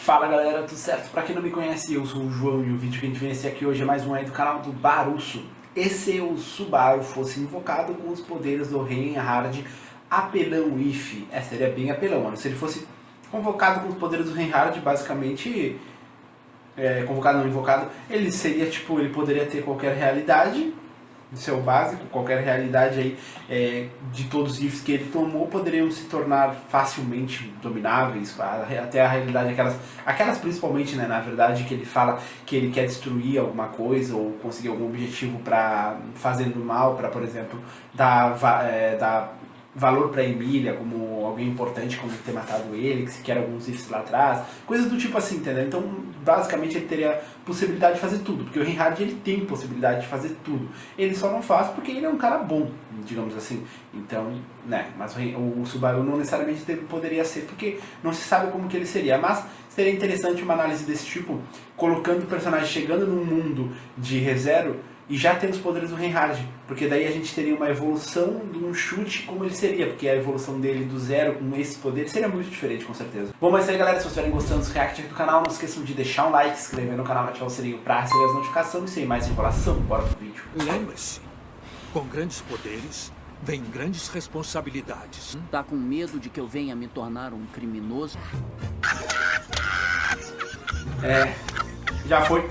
Fala galera, tudo certo? Pra quem não me conhece, eu sou o João e o vídeo que a gente vem aqui hoje é mais um aí do canal do Barusso. E se o Subaru fosse invocado com os poderes do Reinhard apelão if? Seria bem apelão, mano. Se ele fosse convocado com os poderes do Reinhard, basicamente... convocado não invocado, ele seria tipo, ele poderia ter qualquer realidade, isso é o básico, qualquer realidade aí de todos os ifs que ele tomou poderiam se tornar facilmente domináveis, até a realidade, aquelas principalmente, né, na verdade, que ele fala que ele quer destruir alguma coisa ou conseguir algum objetivo para fazendo mal, para, por exemplo, dar valor pra Emília como alguém importante, como ter matado ele, que se quer alguns ifs lá atrás, coisas do tipo assim, entendeu? Então, basicamente, ele teria possibilidade de fazer tudo, porque o Reinhard, ele tem possibilidade de fazer tudo. Ele só não faz porque ele é um cara bom, digamos assim. Então, né, mas o Subaru não necessariamente poderia ser, porque não se sabe como que ele seria, mas seria interessante uma análise desse tipo, colocando o personagem chegando num mundo de ReZero, e já tem os poderes do Reinhard, porque daí a gente teria uma evolução de um chute como ele seria, porque a evolução dele do zero com esses poderes seria muito diferente, com certeza. Bom, mas é isso aí galera, se vocês estiverem gostando dos reacts aqui do canal, não esqueçam de deixar um like, se inscrever no canal, ativar o sininho pra receber as notificações e sem mais enrolação, bora pro vídeo. Lembre-se, com grandes poderes, vem grandes responsabilidades. Tá com medo de que eu venha me tornar um criminoso? Já foi.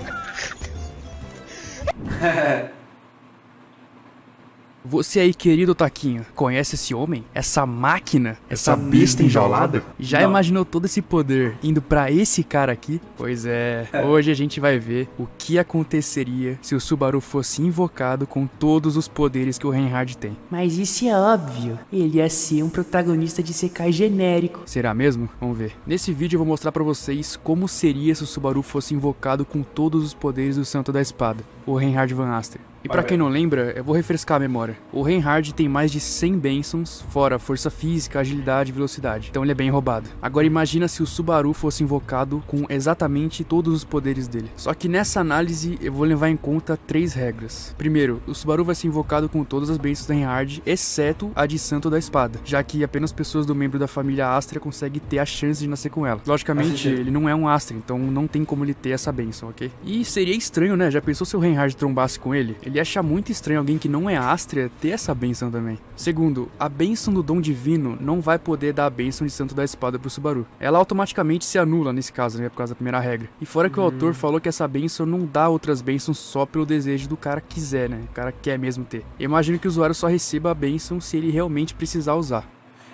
Você aí, querido Taquinho, conhece esse homem? Essa máquina? Essa besta enjaulada? Já Não. imaginou todo esse poder indo pra esse cara aqui? Pois é, hoje a gente vai ver o que aconteceria se o Subaru fosse invocado com todos os poderes que o Reinhard tem. Mas isso é óbvio, ele ia ser um protagonista de Sekai genérico. Será mesmo? Vamos ver. Nesse vídeo eu vou mostrar pra vocês como seria se o Subaru fosse invocado com todos os poderes do Santo da Espada, o Reinhard Van Aster. E pra quem não lembra, eu vou refrescar a memória. O Reinhard tem mais de 100 bênçãos, fora força física, agilidade e velocidade. Então ele é bem roubado. Agora imagina se o Subaru fosse invocado com exatamente todos os poderes dele. Só que nessa análise eu vou levar em conta 3 regras. Primeiro, o Subaru vai ser invocado com todas as bênçãos do Reinhard, exceto a de Santo da Espada, já que apenas pessoas do membro da família Astra conseguem ter a chance de nascer com ela. Logicamente, ele não é um Astra, então não tem como ele ter essa bênção, ok? E seria estranho, né? Já pensou se o Reinhard trombasse com ele? Ele ia achar muito estranho alguém que não é Astria ter essa bênção também. Segundo, a bênção do dom divino não vai poder dar a bênção de Santo da Espada pro Subaru. Ela automaticamente se anula nesse caso, né? Por causa da primeira regra. E fora que o autor falou que essa bênção não dá outras bênçãos só pelo desejo do cara quiser, né? O cara quer mesmo ter. Eu imagino que o usuário só receba a bênção se ele realmente precisar usar.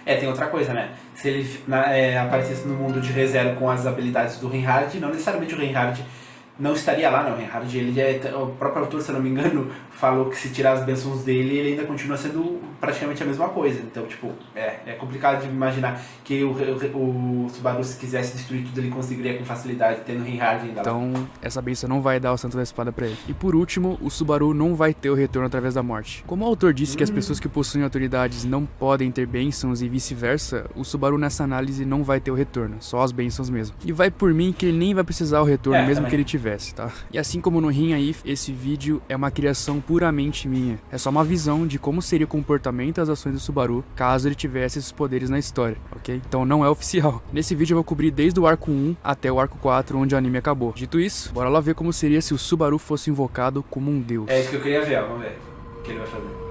Tem outra coisa, né? Se ele aparecesse no mundo de ReZero com as habilidades do Reinhard, não necessariamente o Reinhard não estaria lá, né? O Reinhard, o próprio autor, se eu não me engano, falou que se tirar as bênçãos dele, ele ainda continua sendo praticamente a mesma coisa. Então, tipo, é complicado de imaginar que o Subaru, se quisesse destruir tudo, ele conseguiria com facilidade, tendo o Reinhard ainda lá. Então, essa bênção não vai dar o Santo da Espada pra ele. E por último, o Subaru não vai ter o retorno através da morte. Como o autor disse que as pessoas que possuem autoridades não podem ter bênçãos e vice-versa, o Subaru nessa análise não vai ter o retorno, só as bênçãos mesmo. E vai por mim que ele nem vai precisar o retorno, mesmo também. que ele tivesse. Tá? E assim como no Rin If, esse vídeo é uma criação puramente minha. É só uma visão de como seria o comportamento e as ações do Subaru caso ele tivesse esses poderes na história, ok? Então não é oficial. Nesse vídeo eu vou cobrir desde o arco 1 até o arco 4, onde o anime acabou. Dito isso, bora lá ver como seria se o Subaru fosse invocado como um deus. É isso que eu queria ver, ó. Vamos ver o que ele vai fazer.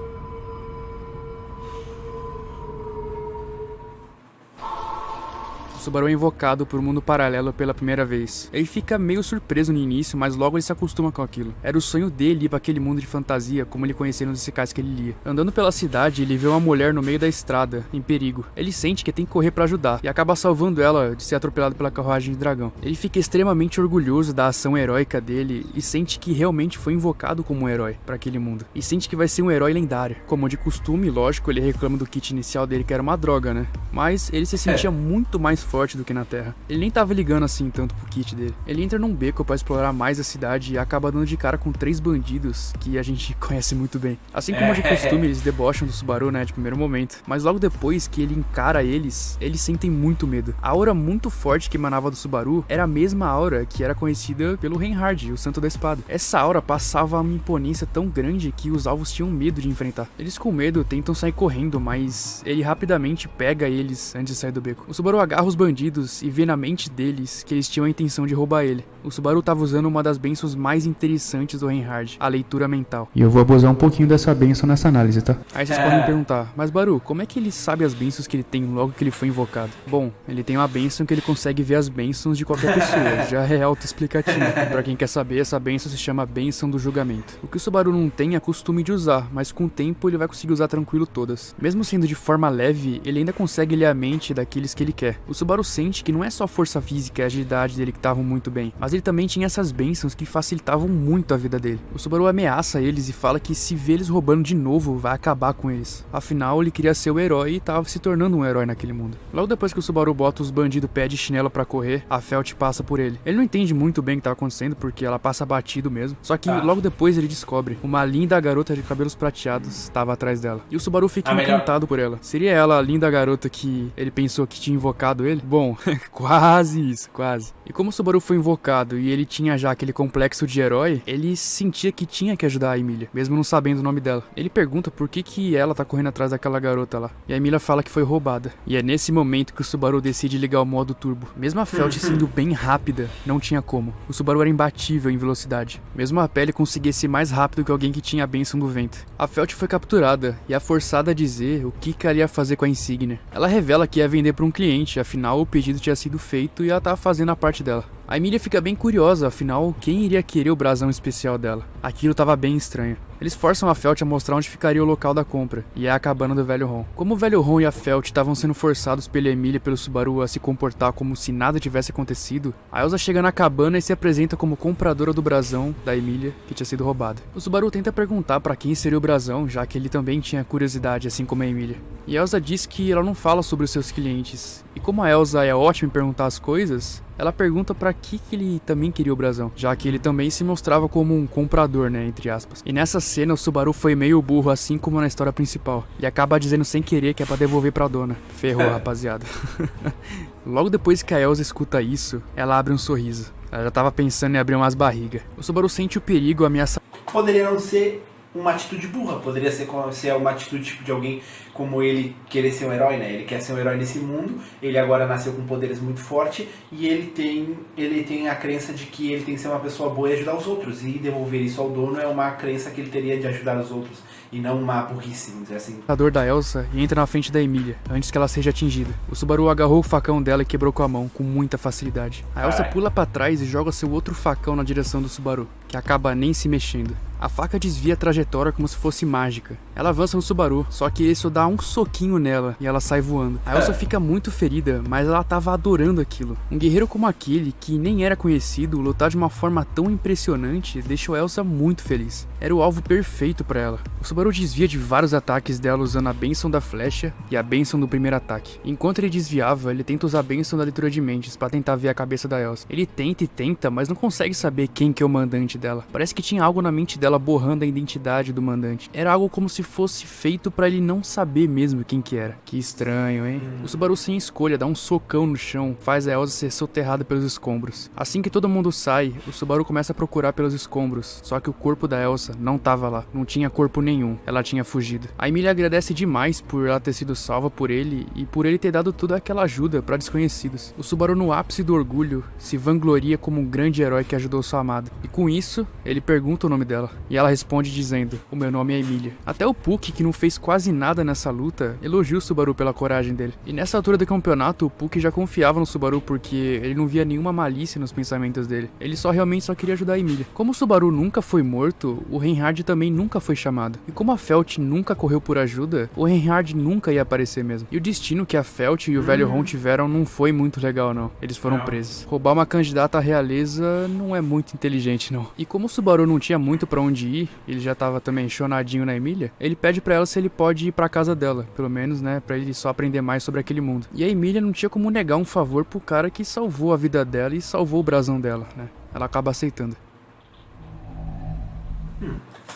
O Subaru é invocado por um mundo paralelo pela primeira vez. Ele fica meio surpreso no início, mas logo ele se acostuma com aquilo. Era o sonho dele ir para aquele mundo de fantasia, como ele conhecia nos isekais que ele lia. Andando pela cidade, ele vê uma mulher no meio da estrada, em perigo. Ele sente que tem que correr para ajudar, e acaba salvando ela de ser atropelado pela carruagem de dragão. Ele fica extremamente orgulhoso da ação heróica dele, e sente que realmente foi invocado como um herói para aquele mundo. E sente que vai ser um herói lendário. Como de costume, lógico, ele reclama do kit inicial dele, que era uma droga, né? Mas ele se sentia muito mais forte do que na Terra. Ele nem tava ligando assim tanto pro kit dele. Ele entra num beco pra explorar mais a cidade e acaba dando de cara com 3 bandidos que a gente conhece muito bem. Assim como de costume, eles debocham do Subaru, né, de primeiro momento. Mas logo depois que ele encara eles sentem muito medo. A aura muito forte que emanava do Subaru era a mesma aura que era conhecida pelo Reinhard, o Santo da Espada. Essa aura passava uma imponência tão grande que os alvos tinham medo de enfrentar. Eles com medo tentam sair correndo, mas ele rapidamente pega eles antes de sair do beco. O Subaru agarra os bandidos e vê na mente deles que eles tinham a intenção de roubar ele. O Subaru tava usando uma das bênçãos mais interessantes do Reinhard, a leitura mental. E eu vou abusar um pouquinho dessa bênção nessa análise, tá? Aí vocês podem perguntar, mas Baru, como é que ele sabe as bênçãos que ele tem logo que ele foi invocado? Bom, ele tem uma bênção que ele consegue ver as bênçãos de qualquer pessoa, já é autoexplicativo. Pra quem quer saber, essa bênção se chama bênção do julgamento. O que o Subaru não tem é costume de usar, mas com o tempo ele vai conseguir usar tranquilo todas. Mesmo sendo de forma leve, ele ainda consegue ler a mente daqueles que ele quer. O Subaru sente que não é só a força física e a agilidade dele que estavam muito bem, mas ele também tinha essas bênçãos que facilitavam muito a vida dele. O Subaru ameaça eles e fala que se vê eles roubando de novo, vai acabar com eles. Afinal, ele queria ser o herói e tava se tornando um herói naquele mundo. Logo depois que o Subaru bota os bandidos pé de chinelo pra correr, a Felt passa por ele. Ele não entende muito bem o que tá acontecendo, porque ela passa batido mesmo. Só que logo depois ele descobre uma linda garota de cabelos prateados estava atrás dela. E o Subaru fica encantado por ela. Seria ela a linda garota que ele pensou que tinha invocado ele? Bom, quase isso, quase. E como o Subaru foi invocado e ele tinha já aquele complexo de herói, ele sentia que tinha que ajudar a Emília, mesmo não sabendo o nome dela. Ele pergunta por que ela tá correndo atrás daquela garota lá. E a Emília fala que foi roubada. E é nesse momento que o Subaru decide ligar o modo turbo. Mesmo a Felt sendo bem rápida, não tinha como. O Subaru era imbatível em velocidade. Mesmo a pele conseguia ser mais rápido que alguém que tinha a bênção do vento. A Felt foi capturada e é forçada a dizer o que ela ia fazer com a insígnia. Ela revela que ia vender para um cliente, afinal o pedido tinha sido feito e ela tava fazendo a parte dela. A Emília fica bem curiosa, afinal, quem iria querer o brasão especial dela? Aquilo tava bem estranho. Eles forçam a Felt a mostrar onde ficaria o local da compra, e é a cabana do Velho Ron. Como o Velho Ron e a Felt estavam sendo forçados pela Emília e pelo Subaru a se comportar como se nada tivesse acontecido, a Elsa chega na cabana e se apresenta como compradora do brasão da Emília, que tinha sido roubado. O Subaru tenta perguntar pra quem seria o brasão, já que ele também tinha curiosidade, assim como a Emília. E a Elsa diz que ela não fala sobre os seus clientes, e como a Elsa é ótima em perguntar as coisas, ela pergunta pra que ele também queria o brasão, já que ele também se mostrava como um comprador, né, entre aspas. E nessa cena o Subaru foi meio burro, assim como na história principal, e acaba dizendo sem querer que é pra devolver pra dona. Ferrou, rapaziada. Logo depois que a Elsa escuta isso, ela abre um sorriso. Ela já tava pensando em abrir umas barrigas. O Subaru sente o perigo ameaçar. Poderia não ser uma atitude burra, poderia ser uma atitude tipo de alguém como ele querer ser um herói, né? Ele quer ser um herói nesse mundo, ele agora nasceu com poderes muito fortes e ele tem a crença de que ele tem que ser uma pessoa boa e ajudar os outros, e devolver isso ao dono é uma crença que ele teria de ajudar os outros e não uma burrice, vamos dizer assim. A dor da Elsa e entra na frente da Emília, antes que ela seja atingida. O Subaru agarrou o facão dela e quebrou com a mão, com muita facilidade. A Elsa pula pra trás e joga seu outro facão na direção do Subaru, que acaba nem se mexendo. A faca desvia a trajetória como se fosse mágica. Ela avança no Subaru, só que ele só dá um soquinho nela e ela sai voando. A Elsa fica muito ferida, mas ela tava adorando aquilo. Um guerreiro como aquele, que nem era conhecido, lutar de uma forma tão impressionante, deixou a Elsa muito feliz. Era o alvo perfeito pra ela. O Subaru desvia de vários ataques dela usando a bênção da flecha e a bênção do primeiro ataque. Enquanto ele desviava, ele tenta usar a bênção da leitura de mentes pra tentar ver a cabeça da Elsa. Ele tenta e tenta, mas não consegue saber quem que é o mandante dela. Parece que tinha algo na mente dela borrando a identidade do mandante. Era algo como se fosse feito pra ele não saber mesmo quem que era. Que estranho, hein? O Subaru sem escolha dá um socão no chão, faz a Elsa ser soterrada pelos escombros. Assim que todo mundo sai, o Subaru começa a procurar pelos escombros, só que o corpo da Elsa não tava lá, não tinha corpo nenhum, ela tinha fugido. A Emília agradece demais por ela ter sido salva por ele e por ele ter dado toda aquela ajuda pra desconhecidos. O Subaru, no ápice do orgulho, se vangloria como um grande herói que ajudou sua amada. E com isso, ele pergunta o nome dela, e ela responde dizendo: "O meu nome é Emília." Até o Puck, que não fez quase nada nessa luta, elogia o Subaru pela coragem dele. E nessa altura do campeonato, o Puck já confiava no Subaru porque ele não via nenhuma malícia nos pensamentos dele. Ele realmente só queria ajudar a Emília. Como o Subaru nunca foi morto, o Reinhard também nunca foi chamado. E como a Felt nunca correu por ajuda, o Reinhard nunca ia aparecer mesmo. E o destino que a Felt e o Velho Ron tiveram não foi muito legal, não. Eles foram presos. Roubar uma candidata à realeza não é muito inteligente, não. E como o Subaru não tinha muito pra onde ir, ele já tava também chonadinho na Emília, ele pede pra ela se ele pode ir pra casa dela, pelo menos, né, pra ele só aprender mais sobre aquele mundo. E a Emília não tinha como negar um favor pro cara que salvou a vida dela e salvou o brasão dela, né. Ela acaba aceitando.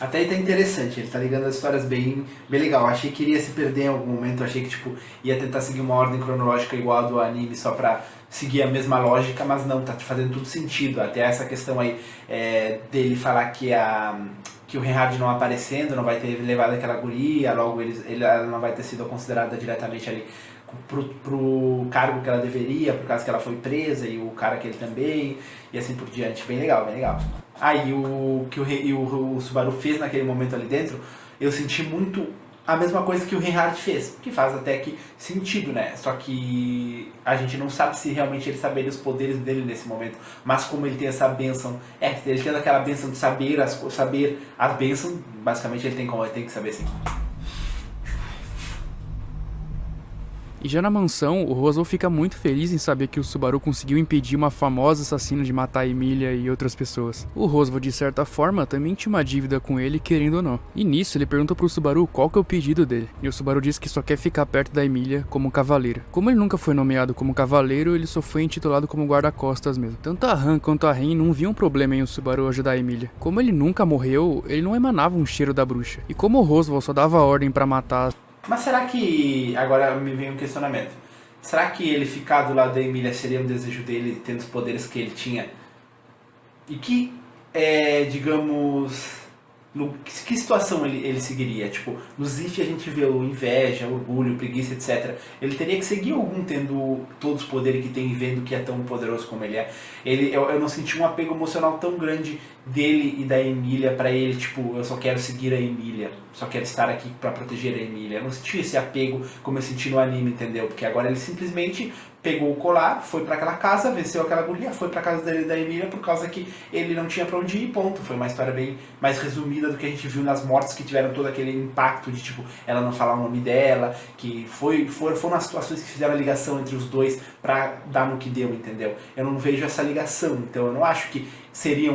Até aí tá interessante, ele tá ligando as histórias bem legal. Achei que iria se perder em algum momento, achei que tipo ia tentar seguir uma ordem cronológica igual a do anime só pra seguir a mesma lógica, mas não, tá fazendo tudo sentido. Até essa questão aí dele falar que o Reinhard não aparecendo, não vai ter levado aquela guria, logo ela não vai ter sido considerada diretamente ali pro cargo que ela deveria, por causa que ela foi presa, e o cara que ele também, e assim por diante. Bem legal, bem legal. Aí o que o Subaru fez naquele momento ali dentro, eu senti muito a mesma coisa que o Reinhardt fez, que faz até que sentido, né? Só que a gente não sabe se realmente ele saberia os poderes dele nesse momento, mas como ele tem essa bênção, ele tem aquela bênção de saber as bênçãos, basicamente ele tem que saber sim. E já na mansão, o Roswell fica muito feliz em saber que o Subaru conseguiu impedir uma famosa assassina de matar a Emília e outras pessoas. O Roswell, de certa forma, também tinha uma dívida com ele, querendo ou não. E nisso, ele pergunta pro Subaru qual que é o pedido dele. E o Subaru diz que só quer ficar perto da Emília como cavaleiro. Como ele nunca foi nomeado como cavaleiro, ele só foi intitulado como guarda-costas mesmo. Tanto a Han quanto a Ren não viam problema em o Subaru ajudar a Emília. Como ele nunca morreu, ele não emanava um cheiro da bruxa. E como o Roswell só dava ordem pra matar... Mas será que, agora me vem um questionamento, será que ele ficar do lado da Emília seria um desejo dele, tendo os poderes que ele tinha? E que, digamos, que situação ele seguiria? Tipo, no Zif a gente vê o inveja, orgulho, preguiça, etc. Ele teria que seguir algum tendo todos os poderes que tem e vendo que é tão poderoso como ele é. Eu não senti um apego emocional tão grande dele e da Emília pra ele, tipo, eu só quero seguir a Emília, só quero estar aqui pra proteger a Emília. Eu não senti esse apego como eu senti no anime, entendeu? Porque agora ele simplesmente pegou o colar, foi pra aquela casa, venceu aquela guria, foi pra casa da Emília por causa que ele não tinha pra onde ir, ponto. Foi uma história bem mais resumida do que a gente viu nas mortes, que tiveram todo aquele impacto de, tipo, ela não falar o nome dela, que foram as situações que fizeram a ligação entre os dois pra dar no que deu, entendeu? Eu não vejo essa ligação, então eu não acho que seria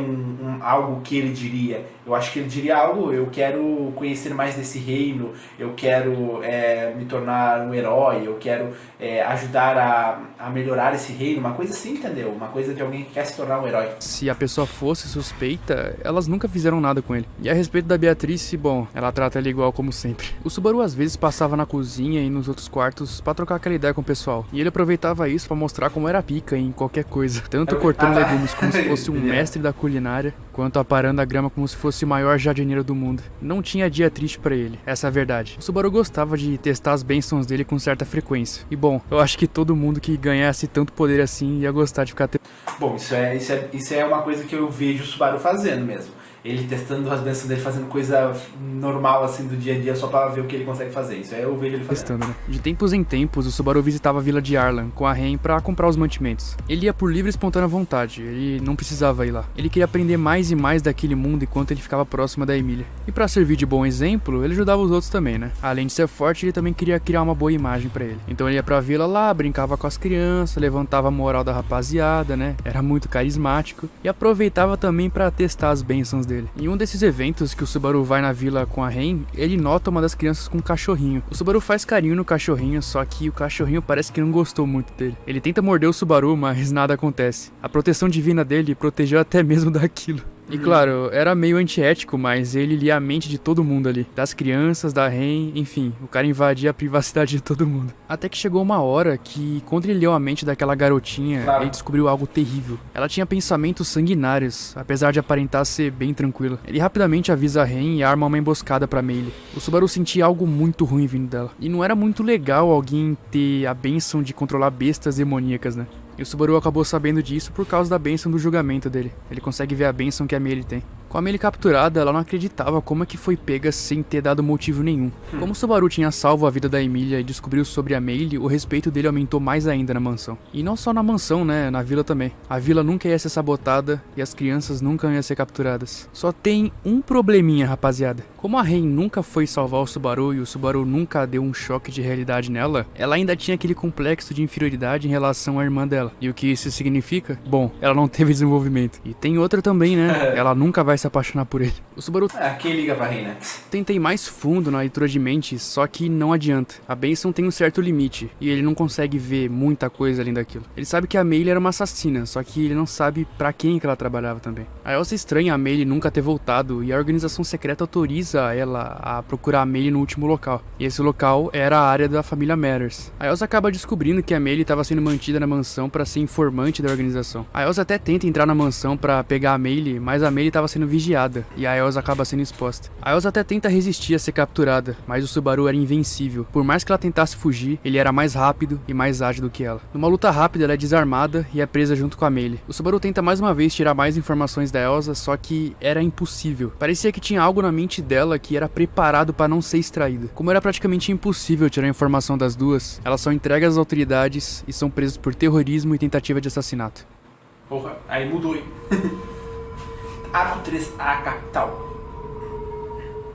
algo que ele diria. Eu acho que ele diria algo, eu quero conhecer mais desse reino, eu quero me tornar um herói, eu quero ajudar a melhorar esse reino, uma coisa assim, entendeu? Uma coisa de alguém que quer se tornar um herói. Se a pessoa fosse suspeita, elas nunca fizeram nada com ele. E a respeito da Beatrice, bom, ela trata ele igual como sempre. O Subaru às vezes passava na cozinha e nos outros quartos pra trocar aquela ideia com o pessoal. E ele aproveitava isso pra mostrar como era pica em qualquer coisa. Tanto cortando legumes como se fosse um mestre da culinária, quanto aparando a grama como se fosse o maior jardineiro do mundo. Não tinha dia triste pra ele, essa é a verdade. O Subaru gostava de testar as bênçãos dele com certa frequência. E bom, eu acho que todo mundo que ganhasse tanto poder assim ia gostar de ficar... Bom, isso é uma coisa que eu vejo o Subaru fazendo mesmo. Ele testando as bênçãos dele, fazendo coisa normal assim do dia a dia só pra ver o que ele consegue fazer. Isso aí eu vejo ele fazendo. Testando, né? De tempos em tempos, o Subaru visitava a vila de Arlan com a Ren pra comprar os mantimentos. Ele ia por livre e espontânea vontade, ele não precisava ir lá. Ele queria aprender mais e mais daquele mundo enquanto ele ficava próximo da Emília. E pra servir de bom exemplo, ele ajudava os outros também, né? Além de ser forte, ele também queria criar uma boa imagem pra ele. Então ele ia pra vila lá, brincava com as crianças, levantava a moral da rapaziada, né? Era muito carismático. E aproveitava também pra testar as bênçãos dele. Em um desses eventos que o Subaru vai na vila com a Ren, ele nota uma das crianças com um cachorrinho. O Subaru faz carinho no cachorrinho, só que o cachorrinho parece que não gostou muito dele. Ele tenta morder o Subaru, mas nada acontece. A proteção divina dele protegeu até mesmo daquilo. E claro, era meio antiético, mas ele lia a mente de todo mundo ali. Das crianças, da Ren, enfim, o cara invadia a privacidade de todo mundo. Até que chegou uma hora que, quando ele leu a mente daquela garotinha, ele descobriu algo terrível. Ela tinha pensamentos sanguinários, apesar de aparentar ser bem tranquila. Ele rapidamente avisa a Ren e arma uma emboscada pra Meili. O Subaru sentia algo muito ruim vindo dela. E não era muito legal alguém ter a bênção de controlar bestas demoníacas, né? E o Subaru acabou sabendo disso por causa da bênção do julgamento dele. Ele consegue ver a bênção que a Meili tem. Com a Meili capturada, ela não acreditava como é que foi pega sem ter dado motivo nenhum. Como o Subaru tinha salvo a vida da Emília e descobriu sobre a Meili, o respeito dele aumentou mais ainda na mansão. E não só na mansão, né, na vila também. A vila nunca ia ser sabotada e as crianças nunca iam ser capturadas. Só tem um probleminha, rapaziada. Como a Ren nunca foi salvar o Subaru e o Subaru nunca deu um choque de realidade nela, ela ainda tinha aquele complexo de inferioridade em relação à irmã dela. E o que isso significa? Bom, ela não teve desenvolvimento. E tem outra também, né? Ela nunca vai se apaixonar por ele. O Subaru... quem liga pra Ren, né? Tentei mais fundo na leitura de mente, só que não adianta. A bênção tem um certo limite, e ele não consegue ver muita coisa além daquilo. Ele sabe que a Meili era uma assassina, só que ele não sabe pra quem que ela trabalhava também. A Elsa estranha a Meili nunca ter voltado, e a organização secreta autoriza ela a procurar a Meili no último local. E esse local era a área da família Matters. A Elsa acaba descobrindo que a Meili estava sendo mantida na mansão pra ser informante da organização. A Elsa até tenta entrar na mansão pra pegar a Meili, mas a Meili estava sendo vigiada, e a Elsa acaba sendo exposta. A Elsa até tenta resistir a ser capturada, mas o Subaru era invencível. Por mais que ela tentasse fugir, ele era mais rápido e mais ágil do que ela. Numa luta rápida, ela é desarmada e é presa junto com a Melee. O Subaru tenta mais uma vez tirar mais informações da Elsa, só que era impossível. Parecia que tinha algo na mente dela que era preparado para não ser extraído. Como era praticamente impossível tirar a informação das duas, elas são entregues às autoridades e são presas por terrorismo e tentativa de assassinato. Porra, aí mudou, hein? Arco 3, a capital.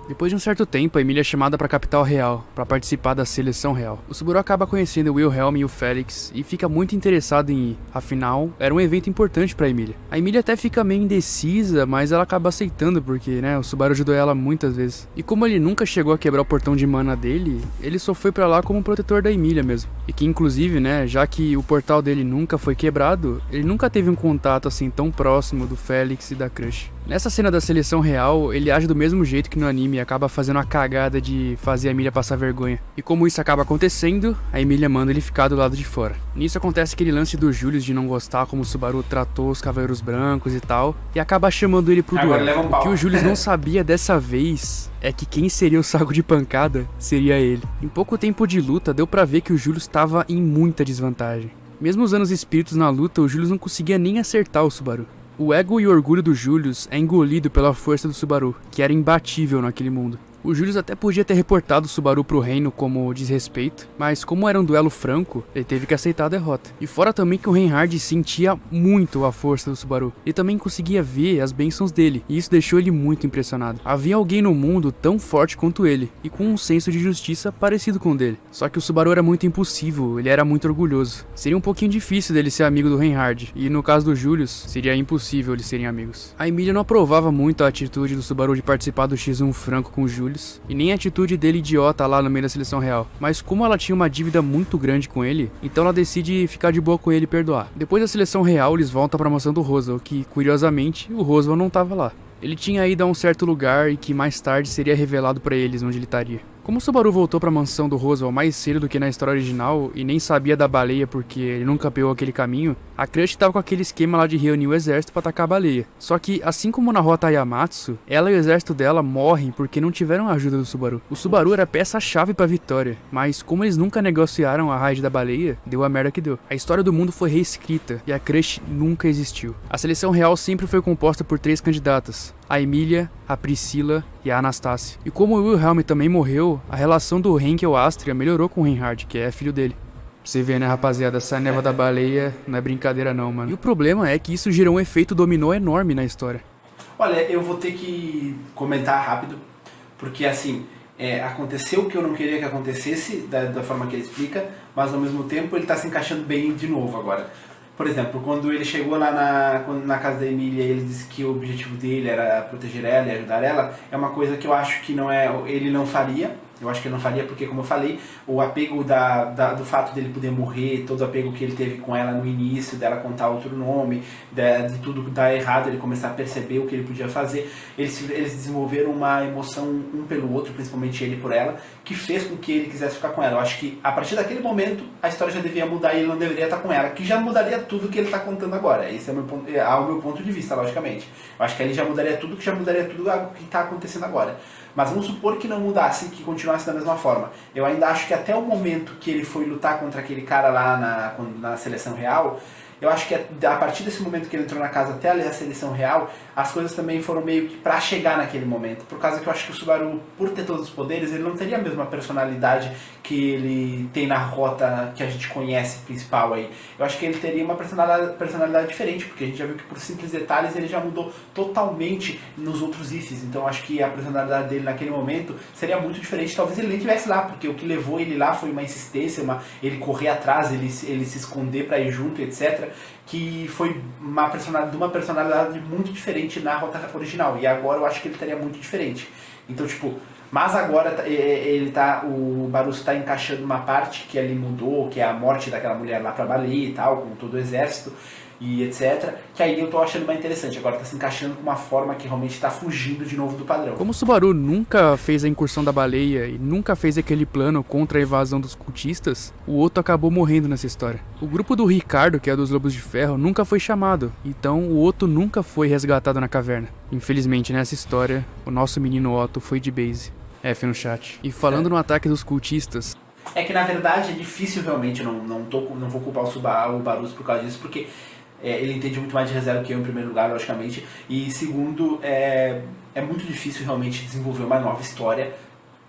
Depois de um certo tempo, a Emília é chamada para a capital real, para participar da seleção real. O Subaru acaba conhecendo o Wilhelm e o Felix e fica muito interessado em ir, afinal, era um evento importante para a Emília. A Emília até fica meio indecisa, mas ela acaba aceitando porque, né, o Subaru ajudou ela muitas vezes. E como ele nunca chegou a quebrar o portão de mana dele, ele só foi para lá como protetor da Emília mesmo. E que inclusive, né, já que o portal dele nunca foi quebrado, ele nunca teve um contato assim tão próximo do Felix e da Crush. Nessa cena da seleção real, ele age do mesmo jeito que no anime e acaba fazendo a cagada de fazer a Emília passar vergonha. E como isso acaba acontecendo, a Emília manda ele ficar do lado de fora. Nisso acontece aquele lance do Julius de não gostar como o Subaru tratou os Cavaleiros Brancos e tal, e acaba chamando ele pro duelo. O que o Julius não sabia dessa vez é que quem seria o saco de pancada seria ele. Em pouco tempo de luta, deu pra ver que o Julius estava em muita desvantagem. Mesmo usando os espíritos na luta, o Julius não conseguia nem acertar o Subaru. O ego e o orgulho do Julius é engolido pela força do Subaru, que era imbatível naquele mundo. O Julius até podia ter reportado o Subaru pro reino como desrespeito, mas como era um duelo franco, ele teve que aceitar a derrota. E fora também que o Reinhard sentia muito a força do Subaru. Ele também conseguia ver as bênçãos dele, e isso deixou ele muito impressionado. Havia alguém no mundo tão forte quanto ele, e com um senso de justiça parecido com o dele. Só que o Subaru era muito impulsivo, ele era muito orgulhoso. Seria um pouquinho difícil dele ser amigo do Reinhard, e no caso do Julius, seria impossível eles serem amigos. A Emília não aprovava muito a atitude do Subaru de participar do X1 franco com o Julius, e nem a atitude dele idiota lá no meio da seleção real. Mas como ela tinha uma dívida muito grande com ele, então ela decide ficar de boa com ele e perdoar. Depois da seleção real, eles voltam para a mansão do Roswell, que curiosamente o Roswell não estava lá. Ele tinha ido a um certo lugar e que mais tarde seria revelado para eles onde ele estaria. Como o Subaru voltou para a mansão do Roswell mais cedo do que na história original e nem sabia da baleia porque ele nunca pegou aquele caminho, a Crush estava com aquele esquema lá de reunir o exército para atacar a baleia. Só que, assim como na rota Ayamatsu, ela e o exército dela morrem porque não tiveram a ajuda do Subaru. O Subaru era a peça-chave para a vitória, mas como eles nunca negociaram a raid da baleia, deu a merda que deu. A história do mundo foi reescrita e a Crush nunca existiu. A seleção real sempre foi composta por 3 candidatas: a Emília, a Priscila e a Anastácia. E como o Wilhelm também morreu, a relação do Henkel Astria melhorou com o Reinhard, que é filho dele. Pra você ver, né, rapaziada, essa névoa da baleia não é brincadeira não, mano. E o problema é que isso gerou um efeito dominó enorme na história. Olha, eu vou ter que comentar rápido, porque assim, aconteceu o que eu não queria que acontecesse, da forma que ele explica, mas ao mesmo tempo ele tá se encaixando bem de novo agora. Por exemplo, quando ele chegou lá na casa da Emília e ele disse que o objetivo dele era proteger ela e ajudar ela, é uma coisa que eu acho que ele não faria. Eu acho que ele não faria porque, como eu falei, o apego do fato dele poder morrer, todo o apego que ele teve com ela no início, dela contar outro nome, de tudo dar errado, ele começar a perceber o que ele podia fazer, eles desenvolveram uma emoção um pelo outro, principalmente ele por ela, que fez com que ele quisesse ficar com ela. Eu acho que, a partir daquele momento, a história já devia mudar e ele não deveria estar com ela, que já mudaria tudo que ele está contando agora. Esse é o meu ponto de vista, logicamente. Eu acho que ele já mudaria tudo, que está acontecendo agora. Mas vamos supor que não mudasse, que continuasse da mesma forma. Eu ainda acho que até o momento que ele foi lutar contra aquele cara lá na seleção real, eu acho que a partir desse momento que ele entrou na casa até a seleção real, as coisas também foram meio que pra chegar naquele momento. Por causa que eu acho que o Subaru, por ter todos os poderes, ele não teria a mesma personalidade que ele tem na rota que a gente conhece principal aí. Eu acho que ele teria uma personalidade diferente, porque a gente já viu que por simples detalhes ele já mudou totalmente nos outros itens. Então eu acho que a personalidade dele naquele momento seria muito diferente. Talvez ele nem estivesse lá, porque o que levou ele lá foi uma insistência, ele correr atrás, ele se esconder pra ir junto, etc. Que foi uma personalidade muito diferente na rota original. E agora eu acho que ele estaria muito diferente. Então, tipo, mas agora o Baruço está encaixando uma parte que ele mudou, que é a morte daquela mulher lá pra baleia e tal, com todo o exército. e etc. Que aí eu tô achando mais interessante. Agora tá se encaixando com uma forma que realmente tá fugindo de novo do padrão. Como o Subaru nunca fez a incursão da baleia e nunca fez aquele plano contra a invasão dos cultistas, o Otto acabou morrendo nessa história. O grupo do Ricardo, que é dos Lobos de Ferro, nunca foi chamado, então o Otto nunca foi resgatado na caverna. Infelizmente, nessa história, o nosso menino Otto foi de base. F no chat. E falando no ataque dos cultistas... É que na verdade é difícil realmente, não vou culpar o Barusso por causa disso, porque ele entende muito mais de reserva que eu em primeiro lugar, logicamente, e segundo, é muito difícil realmente desenvolver uma nova história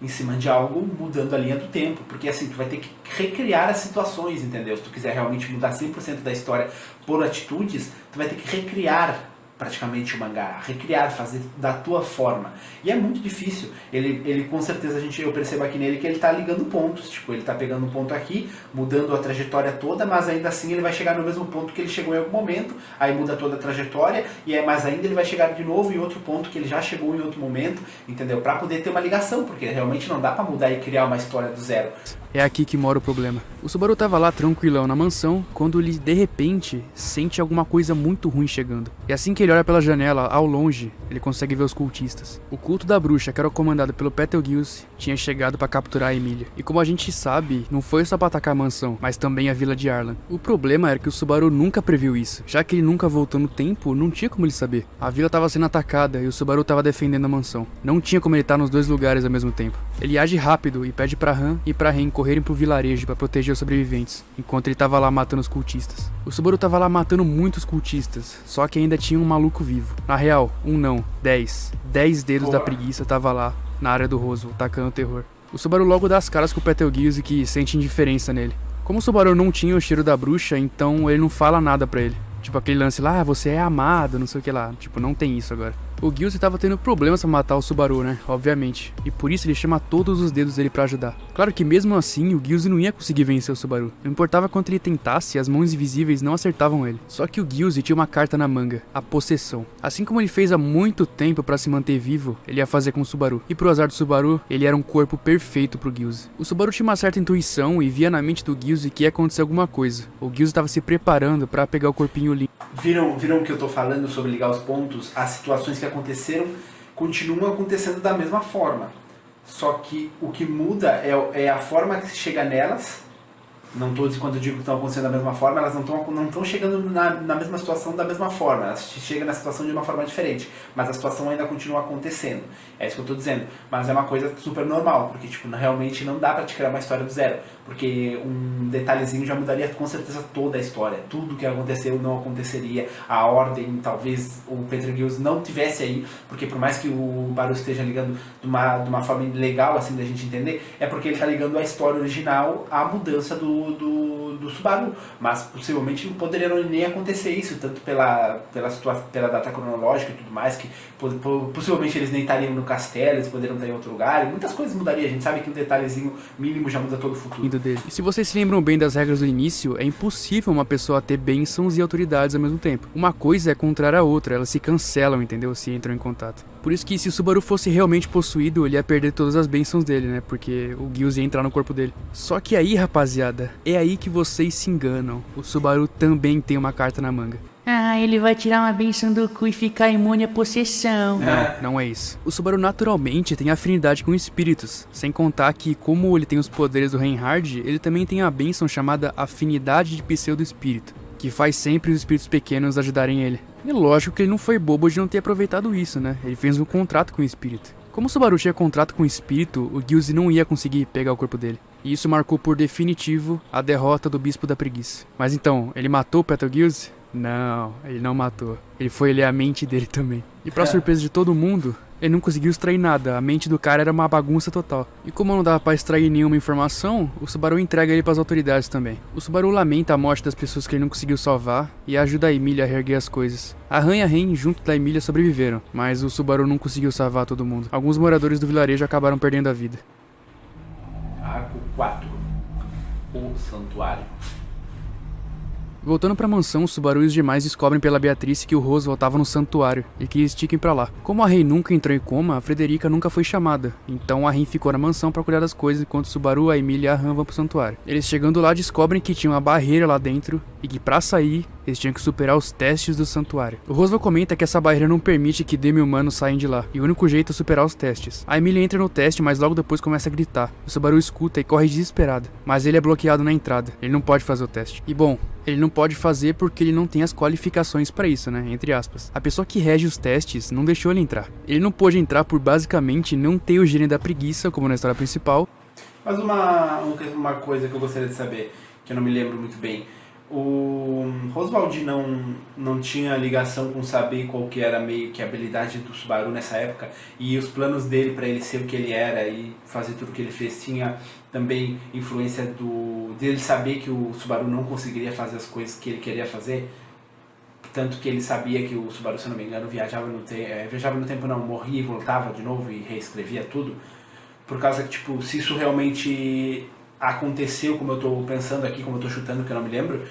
em cima de algo mudando a linha do tempo, porque assim, tu vai ter que recriar as situações, entendeu? Se tu quiser realmente mudar 100% da história por atitudes, tu vai ter que recriar praticamente o mangá, recriar, fazer da tua forma. E é muito difícil. Ele com certeza, eu percebo aqui nele que ele tá ligando pontos, tipo, ele tá pegando um ponto aqui, mudando a trajetória toda, mas ainda assim ele vai chegar no mesmo ponto que ele chegou em algum momento, aí muda toda a trajetória, mas ainda ele vai chegar de novo em outro ponto que ele já chegou em outro momento, entendeu? Pra poder ter uma ligação, porque realmente não dá pra mudar e criar uma história do zero. É aqui que mora o problema. O Subaru tava lá tranquilão na mansão, quando ele de repente sente alguma coisa muito ruim chegando. E assim que ele olha pela janela, ao longe, ele consegue ver os cultistas. O culto da bruxa, que era comandado pelo Betelgeuse, tinha chegado para capturar a Emília. E como a gente sabe, não foi só para atacar a mansão, mas também a vila de Arlan. O problema era que o Subaru nunca previu isso. Já que ele nunca voltou no tempo, não tinha como ele saber. A vila estava sendo atacada e o Subaru estava defendendo a mansão. Não tinha como ele estar nos dois lugares ao mesmo tempo. Ele age rápido e pede para Han e para Ren correrem pro vilarejo para proteger os sobreviventes, enquanto ele tava lá matando os cultistas. O Subaru tava lá matando muitos cultistas, só que ainda tinha um maluco vivo. Na real, um não, 10. 10 dedos da preguiça tava lá, na área do Roswell, tacando terror. O Subaru logo dá as caras com o Betelgeuse, que sente indiferença nele. Como o Subaru não tinha o cheiro da bruxa, então ele não fala nada pra ele. Tipo aquele lance lá, você é amado, não sei o que lá. Tipo, não tem isso agora. O Gyuzi tava tendo problemas pra matar o Subaru, né? Obviamente. E por isso ele chama todos os dedos dele pra ajudar. Claro que mesmo assim, o Gyuzi não ia conseguir vencer o Subaru. Não importava quanto ele tentasse, as mãos invisíveis não acertavam ele. Só que o Gyuzi tinha uma carta na manga, a possessão. Assim como ele fez há muito tempo pra se manter vivo, ele ia fazer com o Subaru. E pro azar do Subaru, ele era um corpo perfeito pro Gyuzi. O Subaru tinha uma certa intuição e via na mente do Gyuzi que ia acontecer alguma coisa. O Gyuzi tava se preparando pra pegar o corpinho limpo. Viram o que eu tô falando sobre ligar os pontos? As situações que aconteceram continuam acontecendo da mesma forma. Só que o que muda é a forma que se chega nelas. Não todos, quando eu digo que estão acontecendo da mesma forma, elas não estão chegando na mesma situação da mesma forma. Elas chegam na situação de uma forma diferente. Mas a situação ainda continua acontecendo. É isso que eu estou dizendo. Mas é uma coisa super normal. Porque tipo, realmente não dá para te criar uma história do zero. Porque um detalhezinho já mudaria com certeza toda a história. Tudo que aconteceu não aconteceria. A ordem, talvez o Betelgeuse não tivesse aí. Porque por mais que o Baruch esteja ligando de uma forma legal assim da gente entender, é porque ele está ligando a história original à mudança do Subaru, mas possivelmente não poderia nem acontecer isso, tanto pela data cronológica e tudo mais, que possivelmente eles nem estariam no castelo, eles poderiam estar em outro lugar, e muitas coisas mudariam. A gente sabe que um detalhezinho mínimo já muda todo o futuro. Dele. E se vocês se lembram bem das regras do início, é impossível uma pessoa ter bênçãos e autoridades ao mesmo tempo. Uma coisa é contrária à outra, elas se cancelam, entendeu? Se entram em contato. Por isso que se o Subaru fosse realmente possuído, ele ia perder todas as bênçãos dele, né? Porque o Gyuzi ia entrar no corpo dele. Só que aí, rapaziada, é aí que vocês se enganam. O Subaru também tem uma carta na manga. Ah, ele vai tirar uma benção do cu e ficar imune à possessão. Não é isso. O Subaru naturalmente tem afinidade com espíritos, sem contar que, como ele tem os poderes do Reinhard, ele também tem a bênção chamada Afinidade de Pseudo-Espírito, que faz sempre os espíritos pequenos ajudarem ele. E lógico que ele não foi bobo de não ter aproveitado isso, né? Ele fez um contrato com o espírito. Como o Subaru tinha contrato com o espírito, o Gyuzi não ia conseguir pegar o corpo dele. E isso marcou por definitivo a derrota do Bispo da Preguiça. Mas então, ele matou o Betelgeuse? Não, ele não matou. Ele foi ler a mente dele também. E pra surpresa de todo mundo, ele não conseguiu extrair nada. A mente do cara era uma bagunça total. E como não dava pra extrair nenhuma informação, o Subaru entrega ele pras autoridades também. O Subaru lamenta a morte das pessoas que ele não conseguiu salvar e ajuda a Emília a reerguer as coisas. A Han e a Ren, junto da Emília, sobreviveram, mas o Subaru não conseguiu salvar todo mundo. Alguns moradores do vilarejo acabaram perdendo a vida. Arco 4. O Santuário. Voltando pra mansão, o Subaru e os demais descobrem pela Beatrice que o Roswell tava no santuário e que eles tinham que ir pra lá. Como a Rei nunca entrou em coma, a Frederica nunca foi chamada, então a Rei ficou na mansão pra cuidar das coisas enquanto o Subaru, a Emília e a Han vão pro santuário. Eles chegando lá descobrem que tinha uma barreira lá dentro e que pra sair eles tinham que superar os testes do santuário. O Roswell comenta que essa barreira não permite que demi-humanos saiam de lá, e o único jeito é superar os testes. A Emília entra no teste, mas logo depois começa a gritar. O Subaru escuta e corre desesperado, mas ele é bloqueado na entrada, ele não pode fazer o teste. E bom, ele não pode fazer porque ele não tem as qualificações pra isso, né, entre aspas. A pessoa que rege os testes não deixou ele entrar. Ele não pôde entrar por basicamente não ter o gene da preguiça, como na história principal. Mas uma coisa que eu gostaria de saber, que eu não me lembro muito bem. O Oswald não tinha ligação com saber qual que era meio que a habilidade do Subaru nessa época, e os planos dele para ele ser o que ele era e fazer tudo o que ele fez tinha também influência dele saber que o Subaru não conseguiria fazer as coisas que ele queria fazer, tanto que ele sabia que o Subaru, se não me engano, viajava no tempo não, morria e voltava de novo e reescrevia tudo, por causa que, tipo, se isso realmente aconteceu, como eu tô pensando aqui, como eu tô chutando, que eu não me lembro,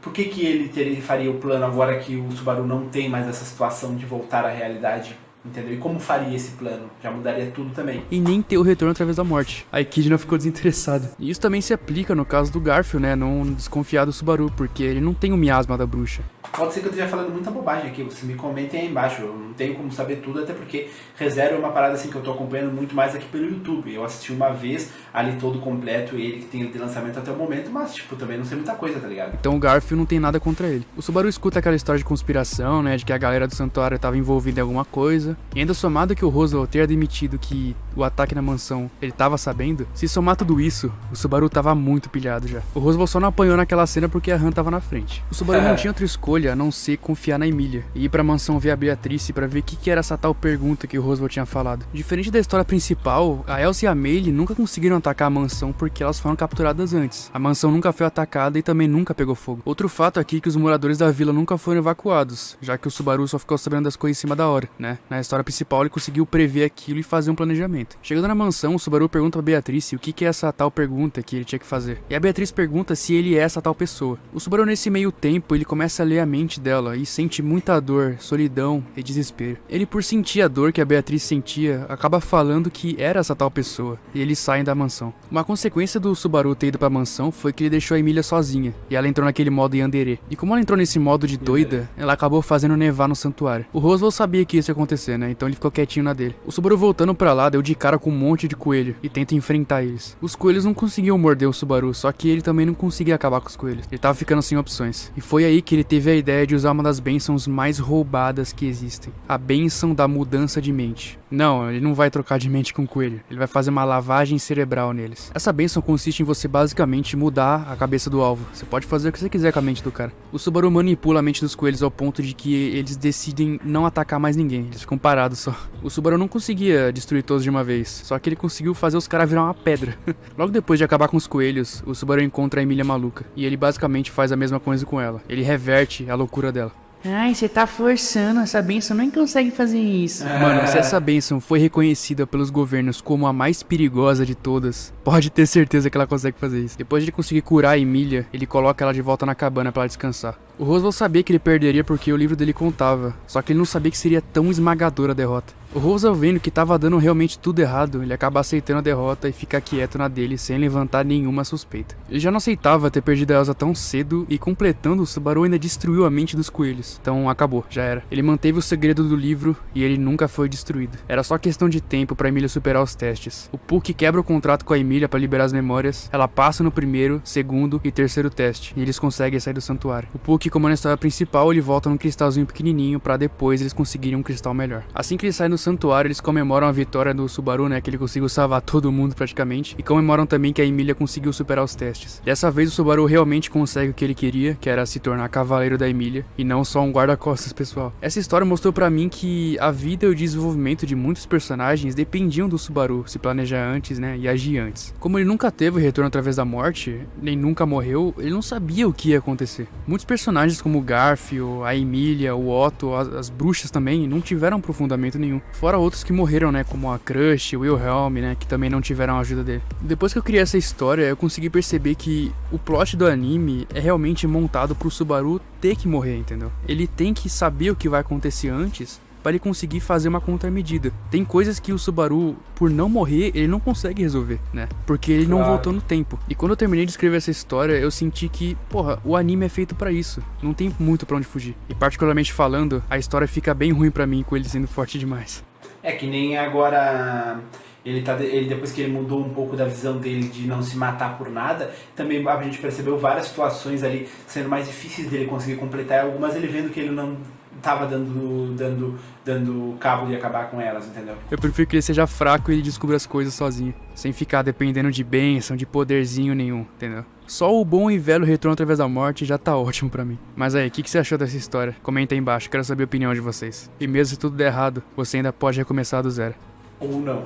por que ele faria o plano agora que o Subaru não tem mais essa situação de voltar à realidade, entendeu? E como faria esse plano? Já mudaria tudo também. E nem ter o retorno através da morte. A Echidna ficou desinteressada. E isso também se aplica no caso do Garfield, né, não desconfiar do Subaru, porque ele não tem o miasma da bruxa. Pode ser que eu esteja falando muita bobagem aqui, vocês me comentem aí embaixo, eu não tenho como saber tudo, até porque ReZero é uma parada assim que eu tô acompanhando muito mais aqui pelo YouTube. Eu assisti uma vez ali todo completo, ele que tem de lançamento até o momento, mas tipo, também não sei muita coisa, tá ligado? Então o Garfield não tem nada contra ele. O Subaru escuta aquela história de conspiração, né, de que a galera do santuário tava envolvida em alguma coisa, e ainda somado que o Roswell ter admitido que o ataque na mansão ele tava sabendo, se somar tudo isso, o Subaru tava muito pilhado já. O Roswell só não apanhou naquela cena porque a Han tava na frente. O Subaru não tinha outra escolha a não ser confiar na Emília e ir pra mansão ver a Beatrice pra ver o que era essa tal pergunta que o Roswell tinha falado. Diferente da história principal, a Elsa e a Maylee nunca conseguiram atacar a mansão porque elas foram capturadas antes. A mansão nunca foi atacada e também nunca pegou fogo. Outro fato aqui é que os moradores da vila nunca foram evacuados, já que o Subaru só ficou sabendo das coisas em cima da hora, né? Na história principal ele conseguiu prever aquilo e fazer um planejamento. Chegando na mansão, o Subaru pergunta pra Beatrice o que é essa tal pergunta que ele tinha que fazer. E a Beatrice pergunta se ele é essa tal pessoa. O Subaru nesse meio tempo ele começa a ler a mente dela e sente muita dor, solidão e desespero. Ele, por sentir a dor que a Beatriz sentia, acaba falando que era essa tal pessoa, e eles saem da mansão. Uma consequência do Subaru ter ido pra mansão foi que ele deixou a Emília sozinha, e ela entrou naquele modo yandere. E como ela entrou nesse modo de doida, ela acabou fazendo nevar no santuário. O Roswell sabia que isso ia acontecer, né, então ele ficou quietinho na dele. O Subaru voltando pra lá deu de cara com um monte de coelho, e tenta enfrentar eles. Os coelhos não conseguiam morder o Subaru, só que ele também não conseguia acabar com os coelhos. Ele tava ficando sem opções. E foi aí que ele teve a ideia de usar uma das bênçãos mais roubadas que existem. A bênção da mudança de mente. Não, ele não vai trocar de mente com o coelho. Ele vai fazer uma lavagem cerebral neles. Essa bênção consiste em você basicamente mudar a cabeça do alvo. Você pode fazer o que você quiser com a mente do cara. O Subaru manipula a mente dos coelhos ao ponto de que eles decidem não atacar mais ninguém. Eles ficam parados só. O Subaru não conseguia destruir todos de uma vez. Só que ele conseguiu fazer os caras virar uma pedra. Logo depois de acabar com os coelhos, o Subaru encontra a Emília maluca. E ele basicamente faz a mesma coisa com ela. Ele reverte a loucura dela. Ai, você tá forçando, essa benção nem consegue fazer isso. Mano, se essa bênção foi reconhecida pelos governos como a mais perigosa de todas, pode ter certeza que ela consegue fazer isso. Depois de ele conseguir curar a Emília, ele coloca ela de volta na cabana pra ela descansar. O Roswell sabia que ele perderia porque o livro dele contava, só que ele não sabia que seria tão esmagadora a derrota. O Roswell, vendo que tava dando realmente tudo errado, ele acaba aceitando a derrota e fica quieto na dele sem levantar nenhuma suspeita. Ele já não aceitava ter perdido a Elsa tão cedo e, completando, o Subaru ainda destruiu a mente dos coelhos. Então acabou, já era. Ele manteve o segredo do livro e ele nunca foi destruído. Era só questão de tempo pra Emília superar os testes. O Puck quebra o contrato com a Emília pra liberar as memórias, ela passa no primeiro, segundo e terceiro teste, e eles conseguem sair do santuário. O Puck, como na história principal, ele volta num cristalzinho pequenininho pra depois eles conseguirem um cristal melhor. Assim que ele sai no santuário, eles comemoram a vitória do Subaru, né, que ele conseguiu salvar todo mundo praticamente, e comemoram também que a Emília conseguiu superar os testes. Dessa vez o Subaru realmente consegue o que ele queria, que era se tornar cavaleiro da Emília, e não só um guarda-costas pessoal. Essa história mostrou pra mim que a vida e o desenvolvimento de muitos personagens dependiam do Subaru se planejar antes, né, e agir antes. Como ele nunca teve o retorno através da morte, nem nunca morreu, ele não sabia o que ia acontecer. Muitos personagens personagens como o Garfield, a Emília, o Otto, as bruxas também, não tiveram aprofundamento nenhum. Fora outros que morreram, né, como a Crush, o Wilhelm, né, que também não tiveram a ajuda dele. Depois que eu criei essa história, eu consegui perceber que o plot do anime é realmente montado pro Subaru ter que morrer, entendeu? Ele tem que saber o que vai acontecer antes para ele conseguir fazer uma contramedida. Tem coisas que o Subaru, por não morrer, ele não consegue resolver, né? Porque ele não voltou no tempo. E quando eu terminei de escrever essa história, eu senti que, porra, o anime é feito pra isso. Não tem muito pra onde fugir. E particularmente falando, a história fica bem ruim pra mim com ele sendo forte demais. É que nem agora... Ele depois que ele mudou um pouco da visão dele de não se matar por nada, também a gente percebeu várias situações ali sendo mais difíceis dele conseguir completar, algumas ele vendo que ele não tava dando cabo de acabar com elas, entendeu? Eu prefiro que ele seja fraco e ele descubra as coisas sozinho, sem ficar dependendo de bênção, de poderzinho nenhum, entendeu? Só o bom e velho retorno através da morte já tá ótimo pra mim. Mas aí, o que você achou dessa história? Comenta aí embaixo, quero saber a opinião de vocês. E mesmo se tudo der errado, você ainda pode recomeçar do zero. Ou não.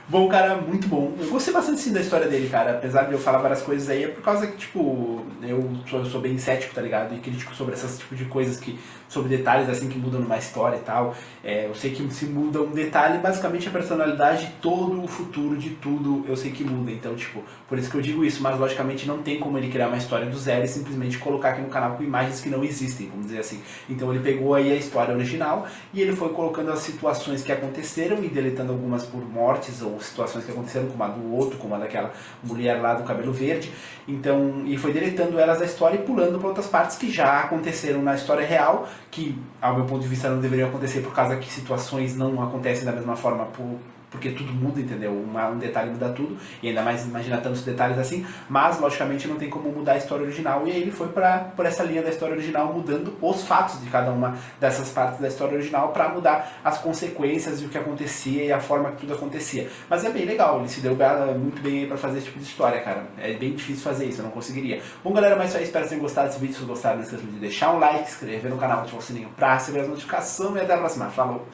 Bom, cara, muito bom. Eu gostei bastante sim da história dele, cara. Apesar de eu falar várias coisas aí, é por causa que, tipo, eu sou bem cético, tá ligado? E crítico sobre essas tipo de coisas sobre detalhes assim que mudam numa história e tal. Eu sei que se muda um detalhe, basicamente a personalidade, todo o futuro de tudo, eu sei que muda. Então, tipo, por isso que eu digo isso. Mas, logicamente, não tem como ele criar uma história do zero e simplesmente colocar aqui no canal com imagens que não existem, vamos dizer assim. Então, ele pegou aí a história original e ele foi colocando as situações que aconteceram e deletando algumas por mortes ou situações que aconteceram, como a do outro, como a daquela mulher lá do cabelo verde. Então, e foi deletando elas da história e pulando para outras partes que já aconteceram na história real, que, ao meu ponto de vista, não deveriam acontecer por causa que situações não acontecem da mesma forma porque tudo muda, entendeu? Um detalhe muda tudo, e ainda mais imagina tantos detalhes assim, mas logicamente não tem como mudar a história original, e aí ele foi por essa linha da história original, mudando os fatos de cada uma dessas partes da história original para mudar as consequências e o que acontecia e a forma que tudo acontecia. Mas é bem legal, ele se deu muito bem aí pra fazer esse tipo de história, cara. É bem difícil fazer isso, eu não conseguiria. Bom, galera, mas é isso aí, espero que tenham gostado desse vídeo. Se gostaram, não esqueçam de deixar um like, se inscrever no canal, ativar o sininho pra receber as notificações, e até a próxima. Falou!